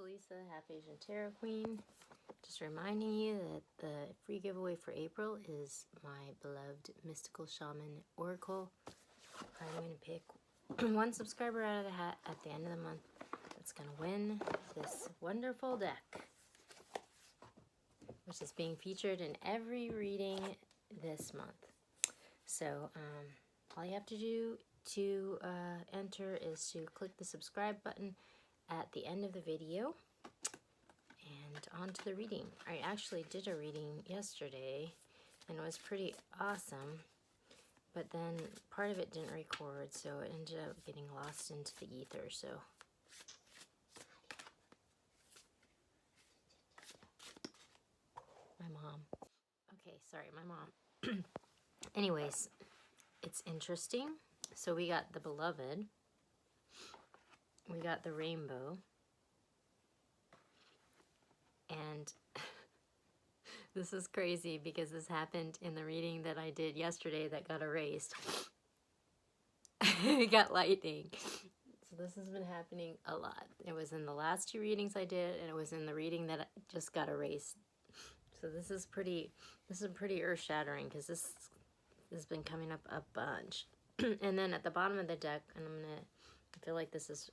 Lisa, Half Asian Tarot Queen. Just reminding you that the free giveaway for April is my beloved Mystical Shaman Oracle. I'm going to pick one subscriber out of the hat at the end of the month that's going to win this wonderful deck, which is being featured in every reading this month. So all you have to do to enter is to click the subscribe button at the end of the video and on to the reading. I actually did a reading yesterday and it was pretty awesome, but then part of it didn't record, so it ended up getting lost into the ether. So my mom. Okay, sorry, my mom. Anyways, it's interesting. So we got the beloved. We got the rainbow. And this is crazy because this happened in the reading that I did yesterday that got erased. We got lightning. So this has been happening a lot. It was in the last two readings I did, and it was in the reading that just got erased. So this is pretty earth-shattering because this has been coming up a bunch. And then at the bottom of the deck, and I feel like this is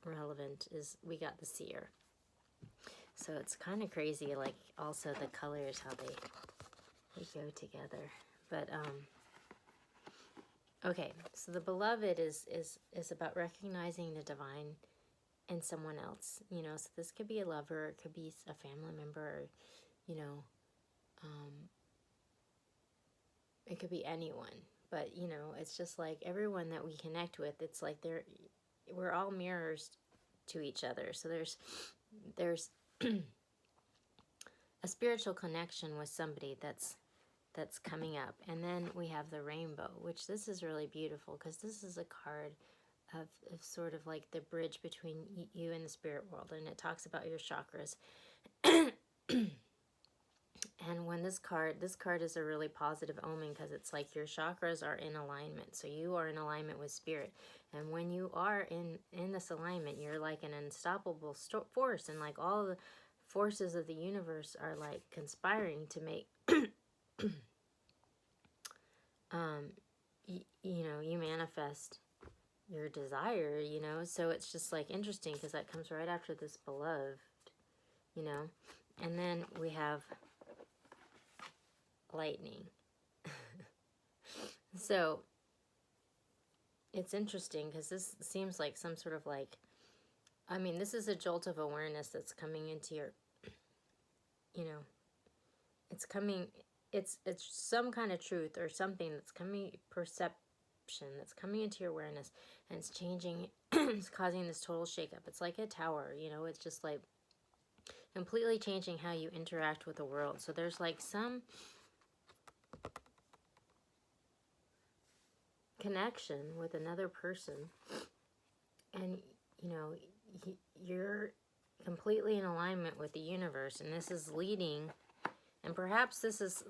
relevant, is we got the seer. So it's kind of crazy, like also the colors, how they go together. But okay, so the beloved is about recognizing the divine in someone else. You know, so this could be a lover, it could be a family member, or, you know, it could be anyone. But, you know, it's just like everyone that we connect with, it's like we're all mirrors to each other. So there's a spiritual connection with somebody that's coming up. And then we have the rainbow, which this is really beautiful because this is a card of sort of like the bridge between you and the spirit world, and it talks about your chakras. And when this card is a really positive omen because it's like your chakras are in alignment. So you are in alignment with spirit. And when you are in this alignment, you're like an unstoppable force. And like all the forces of the universe are like conspiring to make, you know, you manifest your desire, you know. So it's just like interesting because that comes right after this beloved, you know. And then we have lightning. So it's interesting because this seems like some sort of like, I mean, this is a jolt of awareness that's coming into your, you know, it's coming, it's some kind of truth or something that's coming, perception that's coming into your awareness, and it's changing, it's causing this total shakeup. It's like a tower, you know, it's just like completely changing how you interact with the world. So there's like some connection with another person, and you know, you're completely in alignment with the universe, and this is leading, and perhaps this is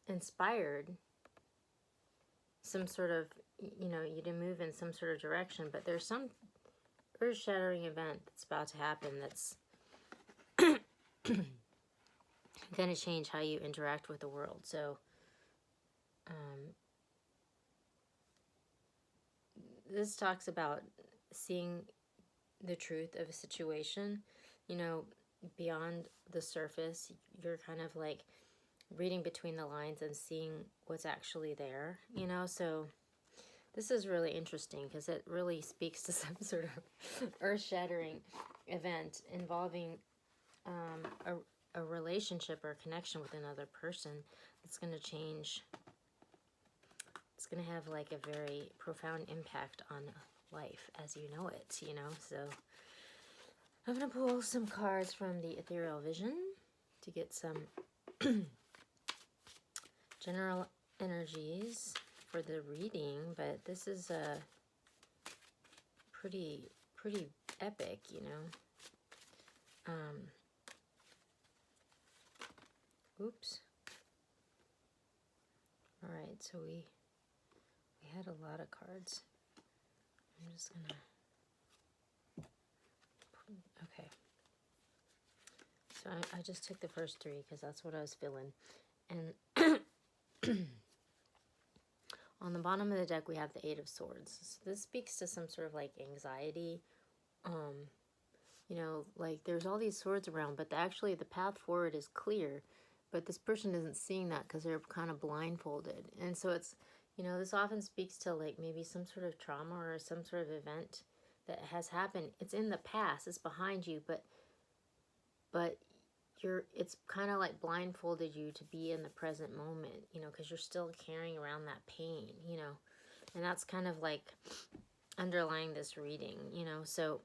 inspired some sort of, you know, you to move in some sort of direction. But there's some earth-shattering event that's about to happen that's going to change how you interact with the world. So this talks about seeing the truth of a situation, you know, beyond the surface. You're kind of like reading between the lines and seeing what's actually there, you know. So this is really interesting because it really speaks to some sort of earth-shattering event involving a relationship or a connection with another person that's going to change. It's going to have like a very profound impact on life as you know it, you know. So I'm going to pull some cards from the Ethereal Vision to get some general energies for the reading, but this is a pretty epic, you know. Oops. All right, so we had a lot of cards. I'm just gonna So I just took the first three because that's what I was feeling. And on the bottom of the deck, we have the Eight of Swords. So this speaks to some sort of like anxiety. You know, like there's all these swords around, but actually the path forward is clear. But this person isn't seeing that because they're kind of blindfolded. And so it's, you know, this often speaks to like maybe some sort of trauma or some sort of event that has happened. It's in the past, it's behind you, but it's kind of like blindfolded you to be in the present moment, you know, because you're still carrying around that pain, you know. And that's kind of like underlying this reading, you know. So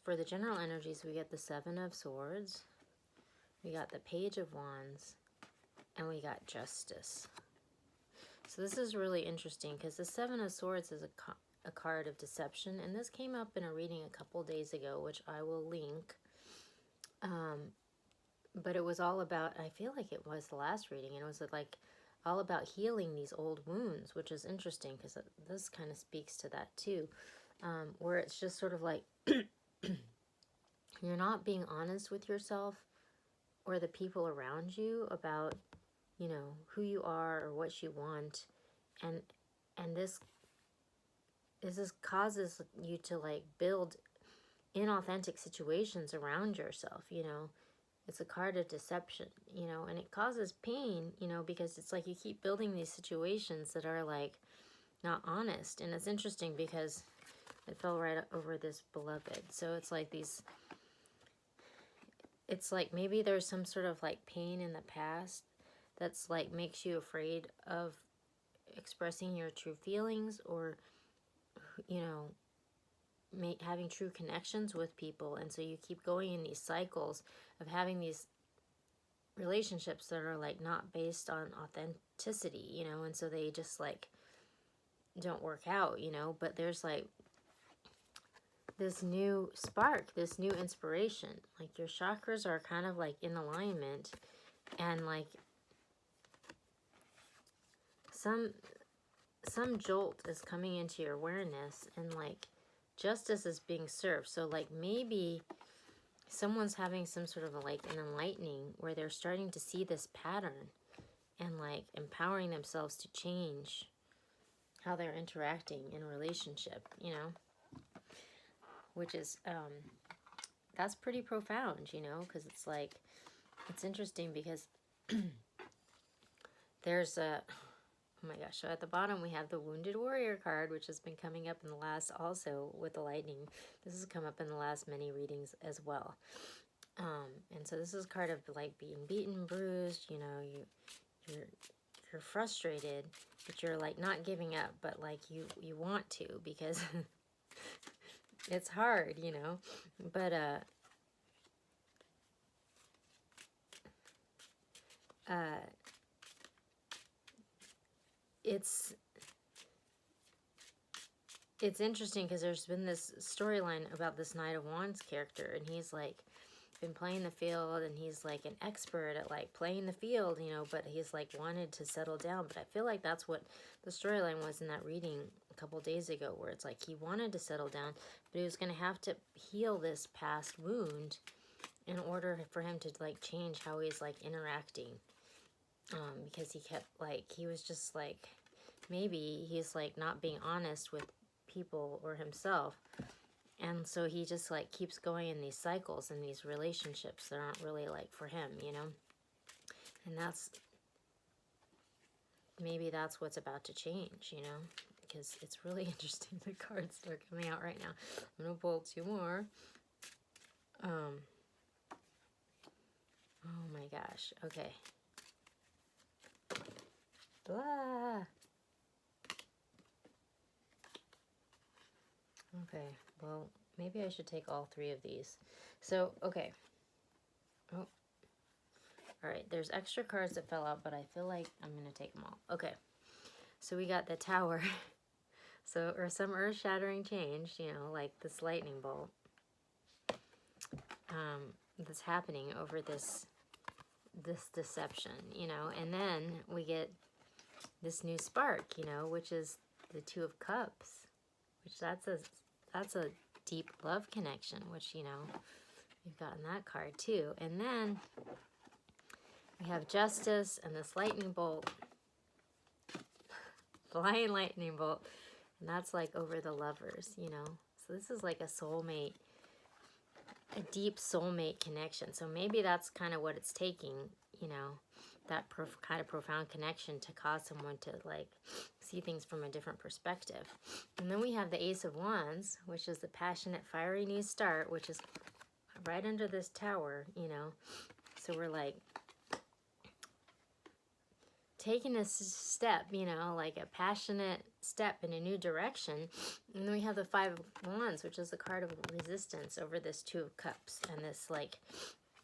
for the general energies, we get the Seven of Swords, we got the Page of Wands, and we got Justice. So this is really interesting because the Seven of Swords is a card of deception, and this came up in a reading a couple days ago, which I will link. But it was all about, I feel like it was the last reading, and it was like all about healing these old wounds, which is interesting because this kind of speaks to that too, where it's just sort of like you're not being honest with yourself or the people around you about, you know, who you are or what you want, and this causes you to like build inauthentic situations around yourself, you know. It's a card of deception, you know, and it causes pain, you know, because it's like you keep building these situations that are like not honest. And it's interesting because it fell right over this beloved. So it's like these, it's like maybe there's some sort of like pain in the past that's like makes you afraid of expressing your true feelings or, you know, having true connections with people. And so you keep going in these cycles of having these relationships that are like not based on authenticity, you know, and so they just like don't work out, you know. But there's like this new spark, this new inspiration, like your chakras are kind of like in alignment, and like some jolt is coming into your awareness, and like justice is being served. So like maybe someone's having some sort of like an enlightening where they're starting to see this pattern and like empowering themselves to change how they're interacting in a relationship, you know, which is that's pretty profound, you know, because it's like, it's interesting because there's a, oh my gosh, so at the bottom we have the Wounded Warrior card, which has been coming up in the last, also with the lightning, this has come up in the last many readings as well. And so this is a card of like being beaten, bruised, you know, you're frustrated, but you're like not giving up, but like you want to, because it's hard, you know. But it's interesting because there's been this storyline about this Knight of Wands character, and he's like been playing the field, and he's like an expert at like playing the field, you know, but he's like wanted to settle down. But I feel like that's what the storyline was in that reading a couple days ago, where it's like he wanted to settle down, but he was going to have to heal this past wound in order for him to like change how he's like interacting, because he kept like, he was just like, maybe he's like not being honest with people or himself, and so he just like keeps going in these cycles and these relationships that aren't really like for him, you know. And that's, maybe that's what's about to change, you know, because it's really interesting. The cards that are coming out right now. I'm gonna pull two more. Oh my gosh. Okay. Blah. Okay, well, maybe I should take all three of these. So, okay. Oh. Alright, there's extra cards that fell out, but I feel like I'm going to take them all. Okay. So we got the Tower. So, or some earth-shattering change, you know, like this lightning bolt. That's happening over this deception, you know. And then we get this new spark, you know, which is the Two of Cups, which that's a deep love connection, which, you know, We've gotten that card too. And then we have Justice and this lightning bolt. Flying lightning bolt. And that's like over the lovers, you know. So this is like a soulmate, a deep soulmate connection. So maybe that's kind of what it's taking, you know, that kind of profound connection to cause someone to like see things from a different perspective. And then we have the Ace of Wands, which is the passionate, fiery new start, which is right under this tower, you know. So we're like taking a step, you know, like a passionate step in a new direction. And then we have the Five of Wands, which is the card of resistance over this Two of Cups and this like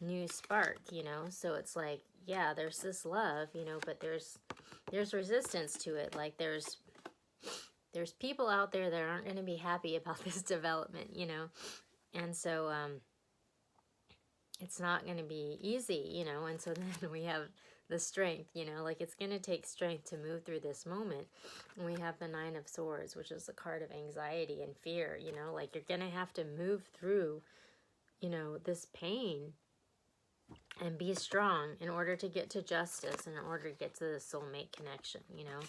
new spark, you know. So it's like, yeah, there's this love, you know, but there's resistance to it. Like there's people out there that aren't going to be happy about this development, you know. And so it's not going to be easy, you know. And so then we have the strength, you know, like it's going to take strength to move through this moment. And we have the Nine of Swords, which is the card of anxiety and fear, you know, like you're going to have to move through, you know, this pain and be strong in order to get to justice and in order to get to the soulmate connection, you know.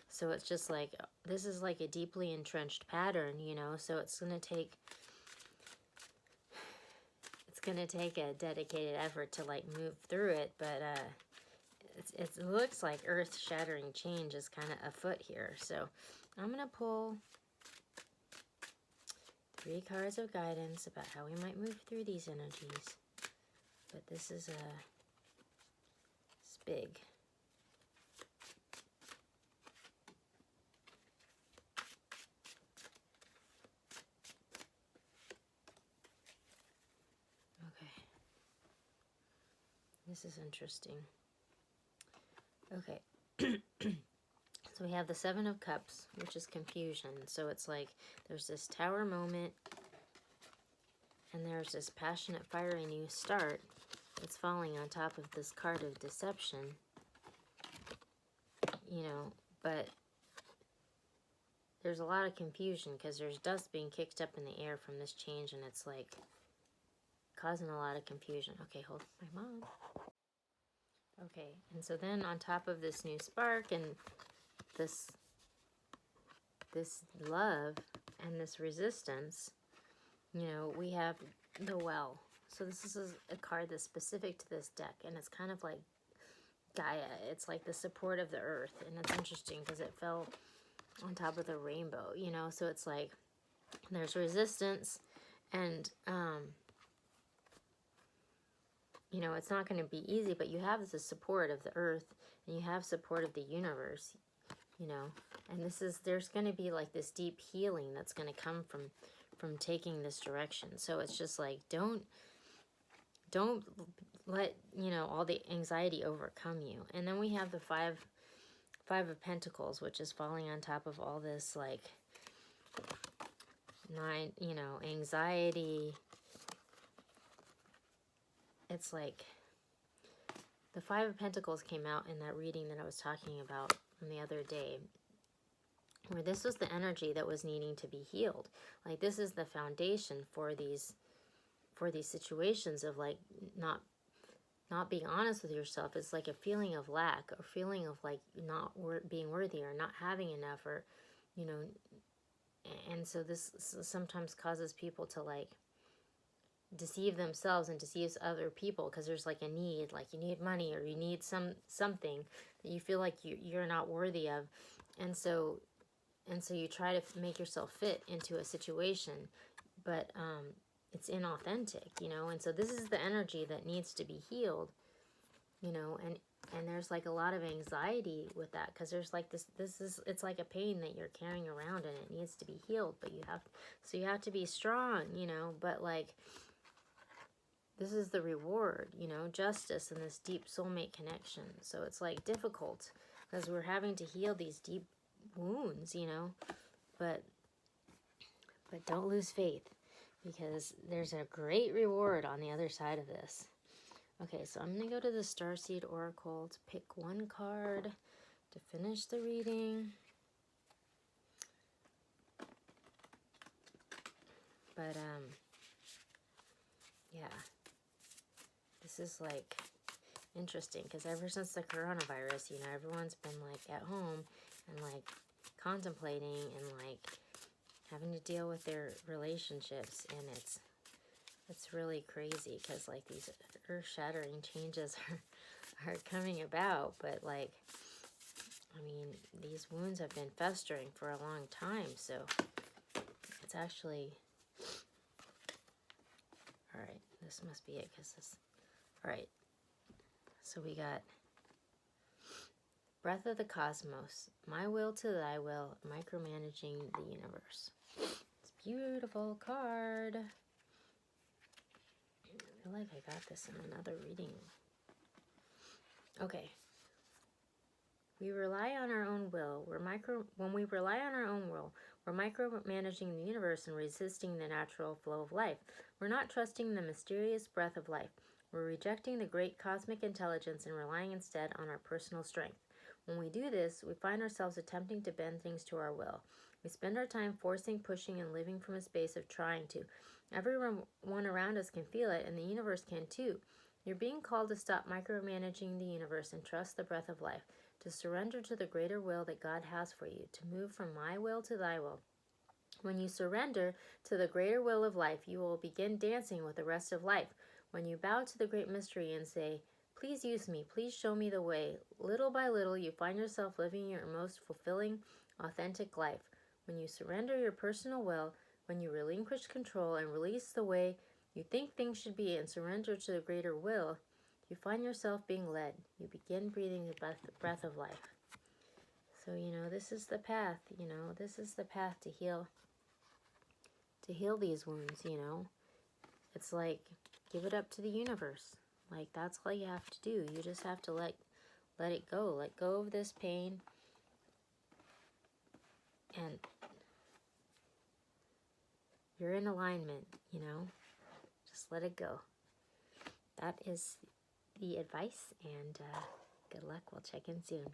So it's just like, this is like a deeply entrenched pattern, you know, so it's going to take a dedicated effort to like move through it, but it looks like earth-shattering change is kind of afoot here. So I'm going to pull 3 cards of guidance about how we might move through these energies. But this is it's big. Okay. This is interesting. Okay. So we have the Seven of Cups, which is confusion. So it's like there's this tower moment and there's this passionate, fiery new start that's falling on top of this card of deception, you know, but there's a lot of confusion because there's dust being kicked up in the air from this change and it's like causing a lot of confusion. Okay, hold my mom. Okay, and so then on top of this new spark and this love and this resistance, you know, we have the Well. So this is a card that's specific to this deck, and it's kind of like Gaia. It's like the support of the earth, and it's interesting because it fell on top of the rainbow, you know, so it's like there's resistance and you know, it's not going to be easy, but you have the support of the earth and you have support of the universe, you know, and there's going to be like this deep healing that's going to come from taking this direction. So it's just like don't let, you know, all the anxiety overcome you. And then we have the Five of Pentacles, which is falling on top of all this like you know, anxiety. It's like the Five of Pentacles came out in that reading that I was talking about from the other day, where this was the energy that was needing to be healed. Like this is the foundation for these situations of like not being honest with yourself. It's like a feeling of lack or feeling of like not being worthy or not having enough, or, you know, and so this sometimes causes people to like deceive themselves and deceive other people because there's like a need, like you need money or you need something that you feel like you're not worthy of, and so you try to make yourself fit into a situation, but it's inauthentic, you know. And so this is the energy that needs to be healed, you know, and there's like a lot of anxiety with that because there's like it's like a pain that you're carrying around and it needs to be healed, but you have to be strong, you know, but like this is the reward, you know, justice and this deep soulmate connection. So it's like difficult because we're having to heal these deep wounds, you know, but don't lose faith because there's a great reward on the other side of this. Okay, so I'm going to go to the Starseed Oracle to pick one card to finish the reading. But, yeah. this is like interesting because ever since the coronavirus, you know, everyone's been like at home and like contemplating and like having to deal with their relationships, and it's really crazy because like these earth-shattering changes are coming about. But like, I mean, these wounds have been festering for a long time, so it's actually, all right, this must be it because this, all right, so we got Breath of the Cosmos, My Will to Thy Will, Micromanaging the Universe. It's a beautiful card. I feel like I got this in another reading. Okay. We rely on our own will. When we rely on our own will, we're micromanaging the universe and resisting the natural flow of life. We're not trusting the mysterious breath of life. We're rejecting the great cosmic intelligence and relying instead on our personal strength. When we do this, we find ourselves attempting to bend things to our will. We spend our time forcing, pushing, and living from a space of trying to. Everyone around us can feel it, and the universe can too. You're being called to stop micromanaging the universe and trust the breath of life, to surrender to the greater will that God has for you, to move from my will to thy will. When you surrender to the greater will of life, you will begin dancing with the rest of life. When you bow to the great mystery and say, please use me, please show me the way, little by little you find yourself living your most fulfilling, authentic life. When you surrender your personal will, when you relinquish control and release the way you think things should be and surrender to the greater will, you find yourself being led. You begin breathing the breath of life. So, you know, this is the path, you know, this is the path to heal these wounds, you know. It's like, give it up to the universe. Like, that's all you have to do. You just have to let it go. Let go of this pain. And you're in alignment, you know. Just let it go. That is the advice, and good luck. We'll check in soon.